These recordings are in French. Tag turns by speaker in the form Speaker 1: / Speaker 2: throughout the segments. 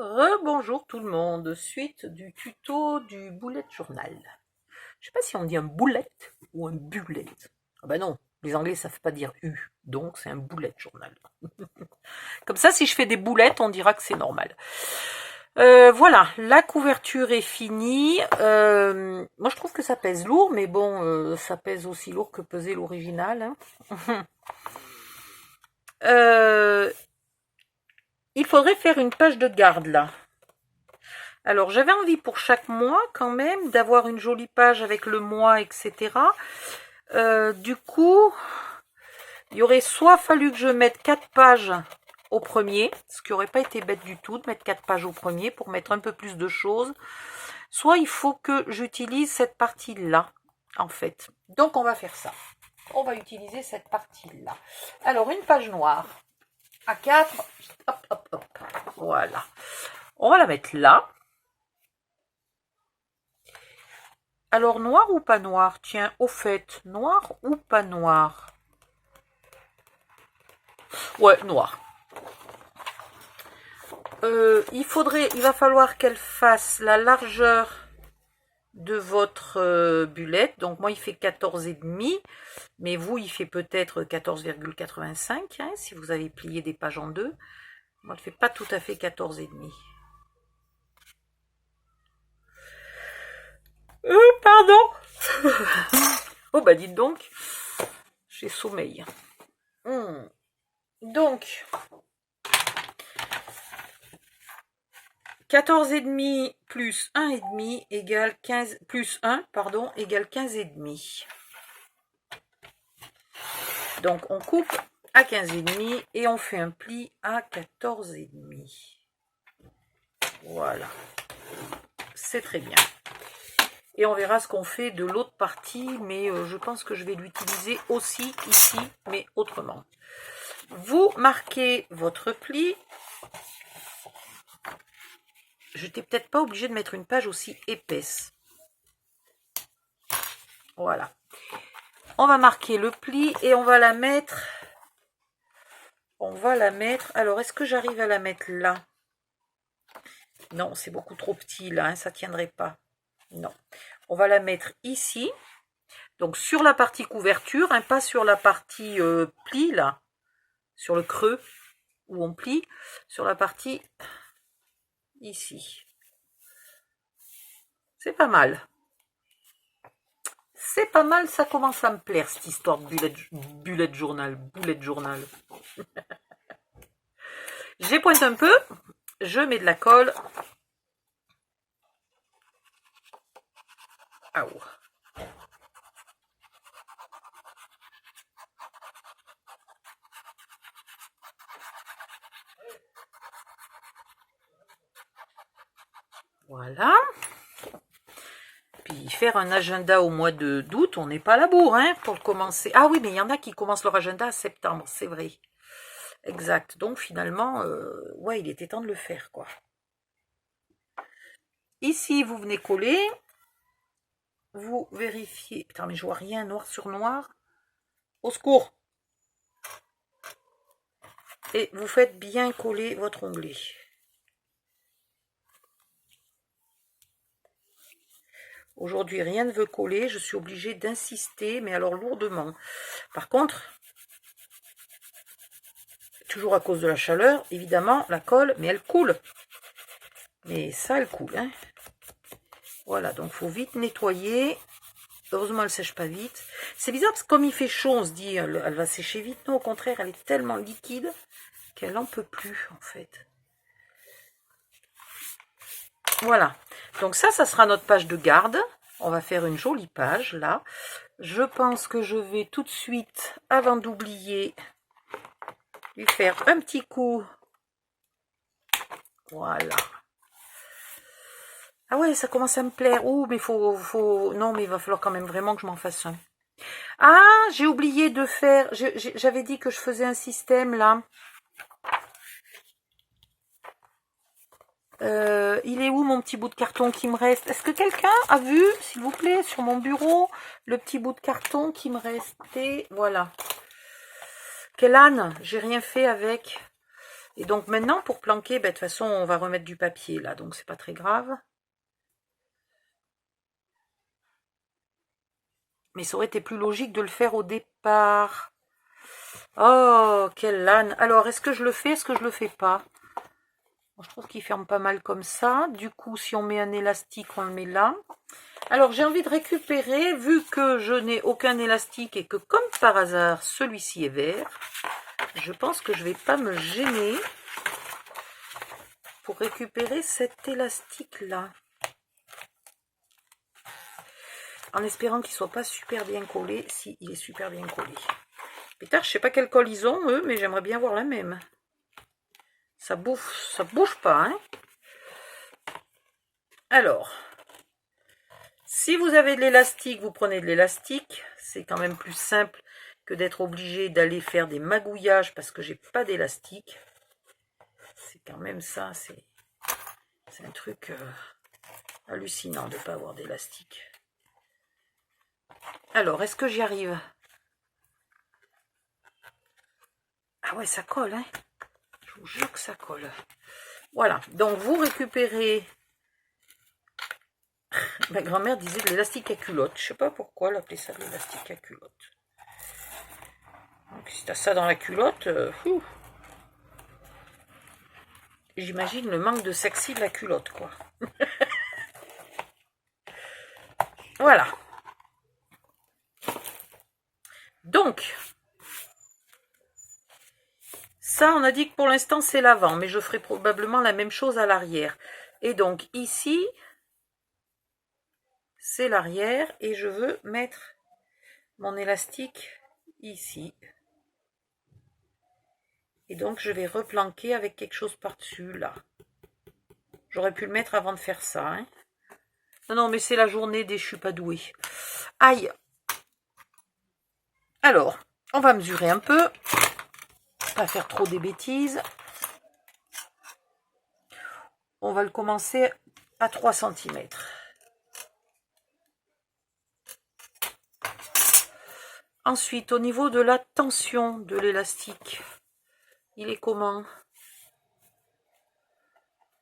Speaker 1: Rebonjour tout le monde, suite du tuto du bullet journal. Je sais pas si on dit un bullet ou un bullet. Ah ben non, les Anglais savent pas dire U, donc c'est un bullet journal. Comme ça, si je fais des boulettes, on dira que c'est normal. Voilà, la couverture est finie. Moi, je trouve que ça pèse lourd, mais bon, ça pèse aussi lourd que pesait l'original. Hein. Il faudrait faire une page de garde là. Alors, j'avais envie pour chaque mois, quand même, d'avoir une jolie page avec le mois, etc. Du coup, il aurait soit fallu que je mette 4 pages au premier, ce qui n'aurait pas été bête du tout, de mettre 4 pages au premier pour mettre un peu plus de choses. Soit il faut que j'utilise cette partie-là, en fait. Donc, on va faire ça. On va utiliser cette partie-là. Alors, une page noire à 4. Hop, hop, hop. Voilà. On va la mettre là. Alors, noir ou pas noir? Tiens, au fait, noir ou pas noir? Ouais, noir. Il va falloir qu'elle fasse la largeur de votre bullette. Donc, moi, il fait 14,5. Mais vous, il fait peut-être 14,85, hein, si vous avez plié des pages en deux. Moi, il ne fait pas tout à fait 14,5. Pardon. Oh, bah dites donc, j'ai sommeil. Donc, 14,5 plus 1,5 égale 15, plus 1, pardon, égale 15,5. Donc, on coupe à 15,5 et on fait un pli à 14,5. Voilà. C'est très bien. Et on verra ce qu'on fait de l'autre partie, mais je pense que je vais l'utiliser aussi ici, mais autrement. Vous marquez votre pli. Je n'étais peut-être pas obligée de mettre une page aussi épaisse. Voilà. On va marquer le pli et on va la mettre. Alors, est-ce que j'arrive à la mettre là? Non, c'est beaucoup trop petit là, hein, ça ne tiendrait pas. Non. On va la mettre ici. Donc, sur la partie couverture, hein, pas sur la partie pli là. Sur le creux où on plie. Sur la partie ici. C'est pas mal. C'est pas mal, ça commence à me plaire, cette histoire de bullet journal. J'épointe un peu, je mets de la colle. Ah ouais. Voilà. Puis faire un agenda au mois d'août, on n'est pas à la bourre, hein, pour commencer. Ah oui, mais il y en a qui commencent leur agenda à septembre, c'est vrai. Exact. Donc finalement, ouais, il était temps de le faire, quoi. Ici, vous venez coller. Vous vérifiez. Putain, mais je vois rien, noir sur noir. Au secours. Et vous faites bien coller votre onglet. Aujourd'hui, rien ne veut coller. Je suis obligée d'insister, mais alors lourdement. Par contre, toujours à cause de la chaleur, évidemment, la colle, mais elle coule. Mais ça, elle coule, hein. Voilà, donc il faut vite nettoyer. Heureusement, elle ne sèche pas vite. C'est bizarre parce que comme il fait chaud, on se dit elle va sécher vite. Non, au contraire, elle est tellement liquide qu'elle n'en peut plus, en fait. Voilà. Donc ça sera notre page de garde. On va faire une jolie page, là. Je pense que je vais tout de suite, avant d'oublier, lui faire un petit coup. Voilà. Ah ouais, ça commence à me plaire. Ouh, mais non, mais il va falloir quand même vraiment que je m'en fasse un. Ah, j'ai oublié de faire... J'avais dit que je faisais un système, là. Il est où mon petit bout de carton qui me reste? Est-ce que quelqu'un a vu, s'il vous plaît, sur mon bureau, le petit bout de carton qui me restait? Voilà. Quel âne, j'ai rien fait avec. Et donc maintenant, pour planquer, ben, de toute façon, on va remettre du papier là, donc c'est pas très grave. Mais ça aurait été plus logique de le faire au départ. Oh, quel âne. Alors, est-ce que je le fais, est-ce que je le fais pas? Bon, je trouve qu'il ferme pas mal comme ça. Du coup, si on met un élastique, on le met là. Alors, j'ai envie de récupérer, vu que je n'ai aucun élastique et que, comme par hasard, celui-ci est vert, je pense que je vais pas me gêner pour récupérer cet élastique-là. En espérant qu'il soit pas super bien collé. Si, il est super bien collé. Pétard, je sais pas quelle colle ils ont, eux, mais j'aimerais bien voir la même. Ça bouge pas, hein. Alors, si vous avez de l'élastique, vous prenez de l'élastique. C'est quand même plus simple que d'être obligé d'aller faire des magouillages parce que j'ai pas d'élastique. C'est quand même ça, c'est un truc hallucinant de ne pas avoir d'élastique. Alors, est-ce que j'y arrive? Ah ouais, ça colle, hein. Je vous jure que ça colle. Voilà, donc vous récupérez... Ma grand-mère disait de l'élastique à culotte. Je sais pas pourquoi elle appelait ça de l'élastique à culotte. Donc si tu as ça dans la culotte, j'imagine le manque de sexy de la culotte, quoi. Voilà. Donc, ça, on a dit que pour l'instant, c'est l'avant, mais je ferai probablement la même chose à l'arrière. Et donc, ici, c'est l'arrière, et je veux mettre mon élastique ici. Et donc, je vais replanquer avec quelque chose par-dessus, là. J'aurais pu le mettre avant de faire ça, hein. Non, non, mais c'est la journée des je suis pas douée. Aïe. Alors, on va mesurer un peu. Pas faire trop des bêtises. On va le commencer à 3 cm. Ensuite, au niveau de la tension de l'élastique, il est comment?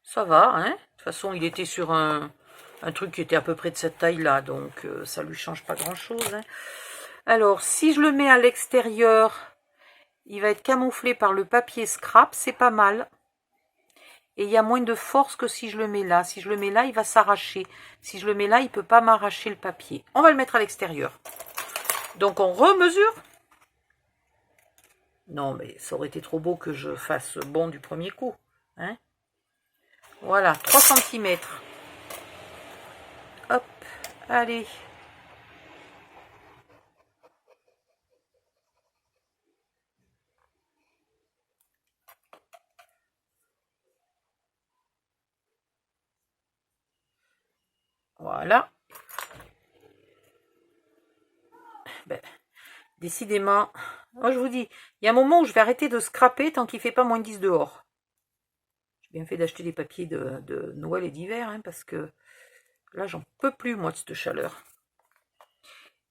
Speaker 1: Ça va, hein? De toute façon, il était sur un truc qui était à peu près de cette taille-là, donc ça lui change pas grand-chose, hein. Alors, si je le mets à l'extérieur, il va être camouflé par le papier scrap, c'est pas mal. Et il y a moins de force que si je le mets là. Si je le mets là, il va s'arracher. Si je le mets là, il ne peut pas m'arracher le papier. On va le mettre à l'extérieur. Donc, on remesure. Non, mais ça aurait été trop beau que je fasse bon du premier coup, hein. Voilà, 3 cm. Hop, allez. Voilà. Ben, décidément, moi je vous dis, il y a un moment où je vais arrêter de scraper tant qu'il ne fait pas moins 10 dehors. J'ai bien fait d'acheter des papiers de Noël et d'hiver, hein, parce que là, j'en peux plus, moi, de cette chaleur.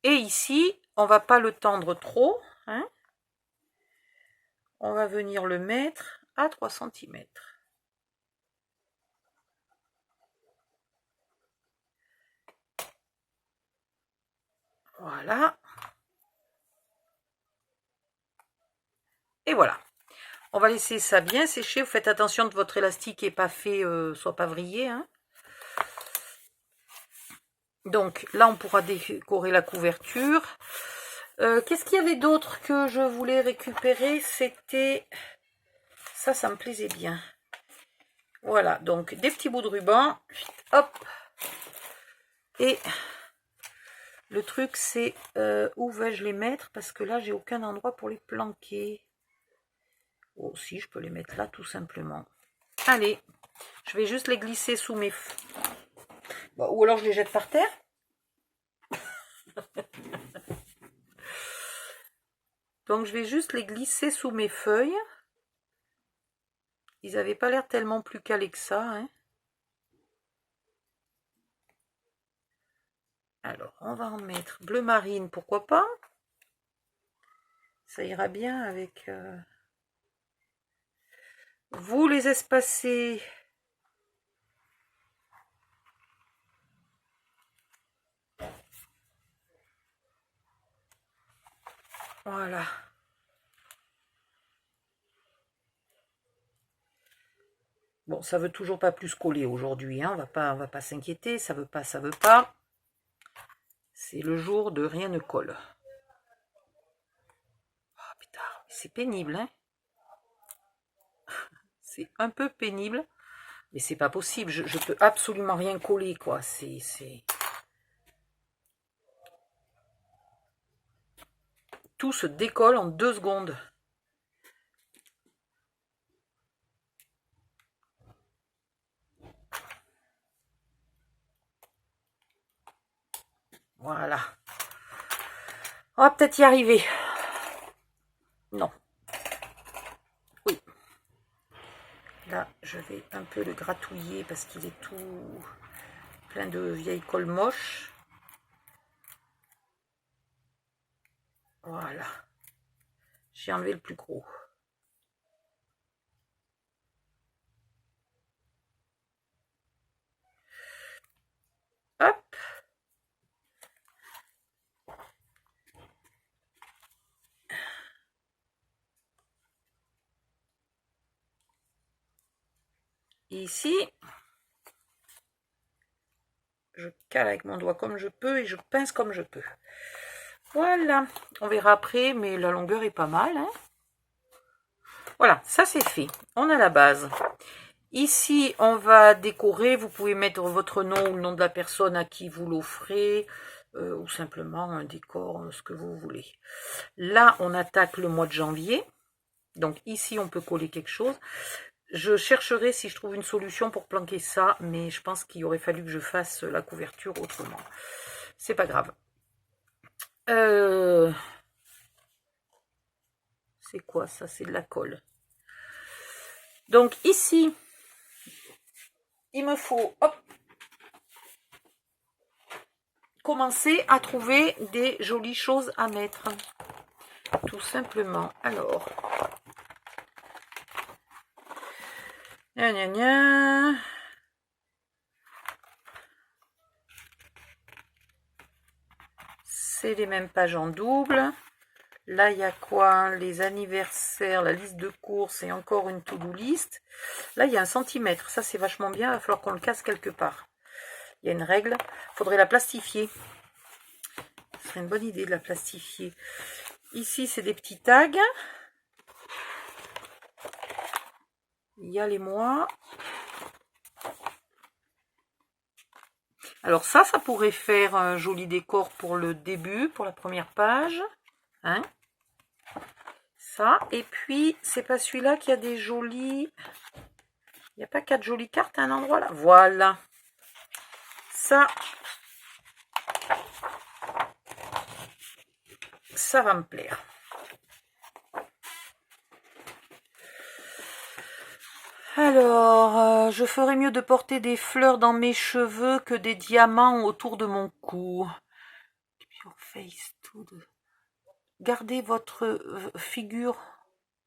Speaker 1: Et ici, on va pas le tendre trop, hein. On va venir le mettre à 3 cm. Voilà. Et voilà. On va laisser ça bien sécher. Vous faites attention que votre élastique n'est pas fait, soit pas vrillé, hein. Donc là, on pourra décorer la couverture. Qu'est-ce qu'il y avait d'autre que je voulais récupérer? C'était... Ça me plaisait bien. Voilà, donc des petits bouts de ruban. Hop. Et le truc, c'est où vais-je les mettre? Parce que là, j'ai aucun endroit pour les planquer. Oh, si, je peux les mettre là, tout simplement. Allez, je vais juste les glisser sous mes... Bon, ou alors je les jette par terre. Donc, je vais juste les glisser sous mes feuilles. Ils n'avaient pas l'air tellement plus calés que ça, hein. Alors, on va en mettre bleu marine, pourquoi pas? Ça ira bien avec... Vous les espacez. Voilà. Bon, ça veut toujours pas plus coller aujourd'hui, hein. On va pas s'inquiéter, ça veut pas, ça veut pas. C'est le jour de rien ne colle. Oh putain, c'est pénible, hein. C'est un peu pénible, mais c'est pas possible. Je peux absolument rien coller, quoi. Tout se décolle en 2 secondes. Voilà. On va peut-être y arriver. Non. Oui. Là, je vais un peu le gratouiller parce qu'il est tout plein de vieilles colles moches. Voilà. J'ai enlevé le plus gros. Hop. Ici, je cale avec mon doigt comme je peux et je pince comme je peux. Voilà, on verra après, mais la longueur est pas mal, hein. Voilà, ça c'est fait. On a la base. Ici, on va décorer. Vous pouvez mettre votre nom ou le nom de la personne à qui vous l'offrez, ou simplement un décor, ce que vous voulez. Là, on attaque le mois de janvier. Donc ici, on peut coller quelque chose. Je chercherai si je trouve une solution pour planquer ça, mais je pense qu'il aurait fallu que je fasse la couverture autrement. C'est pas grave. C'est quoi ça? C'est de la colle. Donc ici, il me faut commencer à trouver des jolies choses à mettre. Tout simplement. Alors, gna gna gna. C'est les mêmes pages en double. Là, il y a quoi? Les anniversaires, la liste de courses et encore une to-do list. Là, il y a 1 centimètre. Ça, c'est vachement bien. Il va falloir qu'on le casse quelque part. Il y a une règle. Il faudrait la plastifier. Ce serait une bonne idée de la plastifier. Ici, c'est des petits tags. Il y a les mois. Alors ça pourrait faire un joli décor pour le début, pour la première page. Hein? Ça. Et puis, c'est pas celui-là qui a des jolis... Il n'y a pas 4 jolies cartes à un endroit là? Voilà. Ça va me plaire. Alors, je ferais mieux de porter des fleurs dans mes cheveux que des diamants autour de mon cou. Your face to the... Gardez votre figure.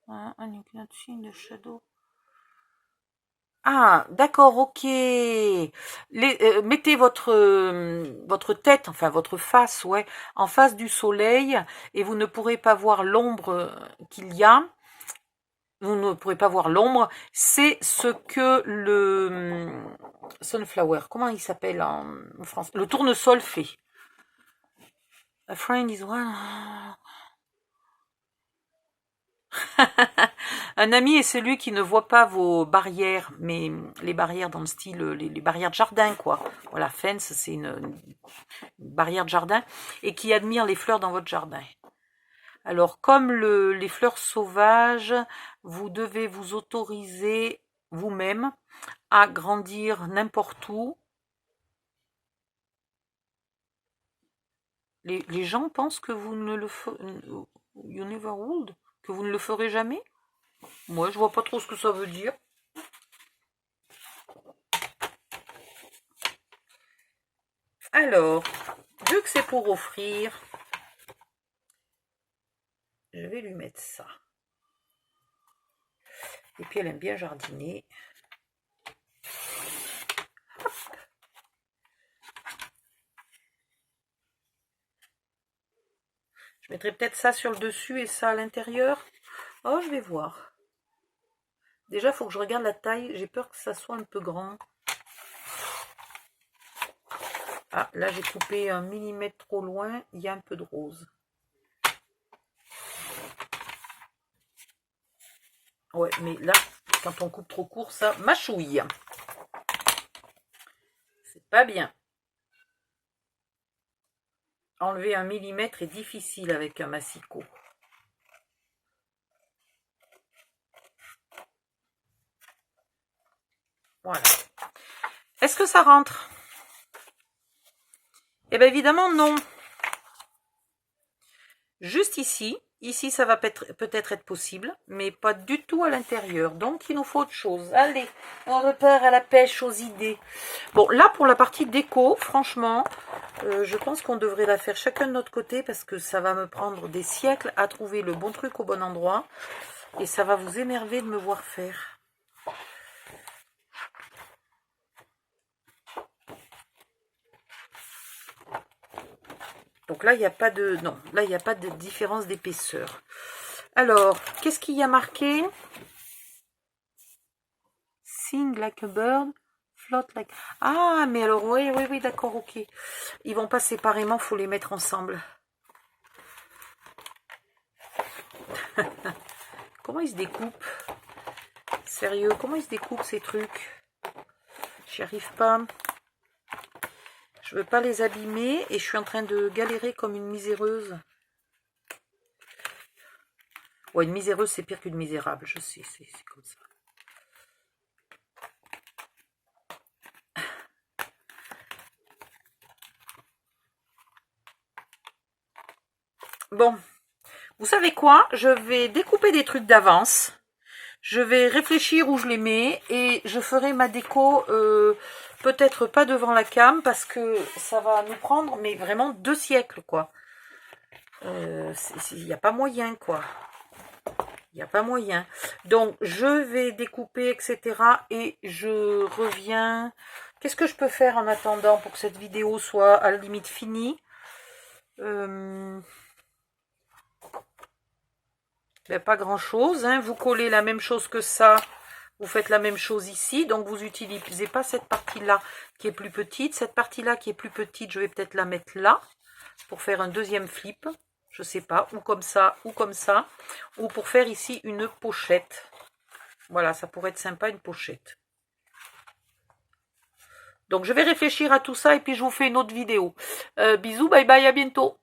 Speaker 1: And you cannot see in the shadow. Ah, d'accord, ok. Mettez votre tête, enfin votre face, ouais, en face du soleil et vous ne pourrez pas voir l'ombre qu'il y a. Vous ne pourrez pas voir l'ombre. C'est ce que le sunflower, comment il s'appelle en français? Le tournesol fait. A friend is one. Un ami est celui qui ne voit pas vos barrières, mais les barrières dans le style, les barrières de jardin, quoi. Voilà, fence, c'est une barrière de jardin, et qui admire les fleurs dans votre jardin. Alors, comme les fleurs sauvages, vous devez vous autoriser vous-même à grandir n'importe où. Les gens pensent que vous ne le ferez, you never would, que vous ne le ferez jamais. Moi, je vois pas trop ce que ça veut dire. Alors, vu que c'est pour offrir, je vais lui mettre ça. Et puis elle aime bien jardiner. Je mettrai peut-être ça sur le dessus et ça à l'intérieur. Oh, je vais voir. Déjà, il faut que je regarde la taille. J'ai peur que ça soit un peu grand. Ah, là, j'ai coupé 1 millimètre trop loin. Il y a un peu de rose. Ouais, mais là, quand on coupe trop court, ça mâchouille. C'est pas bien. Enlever 1 millimètre est difficile avec un massicot. Voilà. Est-ce que ça rentre? Eh bien évidemment non. Juste ici. Ici ça va peut-être être possible, mais pas du tout à l'intérieur. Donc il nous faut autre chose. Allez, on repart à la pêche aux idées. Bon, là pour la partie déco, franchement, je pense qu'on devrait la faire chacun de notre côté parce que ça va me prendre des siècles à trouver le bon truc au bon endroit. Et ça va vous énerver de me voir faire. Donc là, il n'y a pas de... Non, là, il n'y a pas de différence d'épaisseur. Alors, qu'est-ce qu'il y a marqué? Sing like a bird, float like... Ah, mais alors, oui, d'accord, ok. Ils vont pas séparément, il faut les mettre ensemble. Comment ils se découpent? Sérieux, comment ils se découpent ces trucs? J'y arrive pas. Je veux pas les abîmer et je suis en train de galérer comme une miséreuse. Ouais, une miséreuse, c'est pire qu'une misérable, je sais, c'est comme ça. Bon, vous savez quoi? Je vais découper des trucs d'avance. Je vais réfléchir où je les mets et je ferai ma déco peut-être pas devant la cam parce que ça va nous prendre mais vraiment 2 siècles quoi. Il n'y a pas moyen quoi. Il n'y a pas moyen. Donc je vais découper etc. et je reviens. Qu'est-ce que je peux faire en attendant pour que cette vidéo soit à la limite finie? Ben, pas grand chose, hein. Vous collez la même chose que ça, vous faites la même chose ici, donc vous n'utilisez pas cette partie-là qui est plus petite. Cette partie-là qui est plus petite, je vais peut-être la mettre là, pour faire un deuxième flip, je sais pas, ou comme ça, ou pour faire ici une pochette. Voilà, ça pourrait être sympa, une pochette. Donc je vais réfléchir à tout ça et puis je vous fais une autre vidéo. Bisous, bye bye, à bientôt.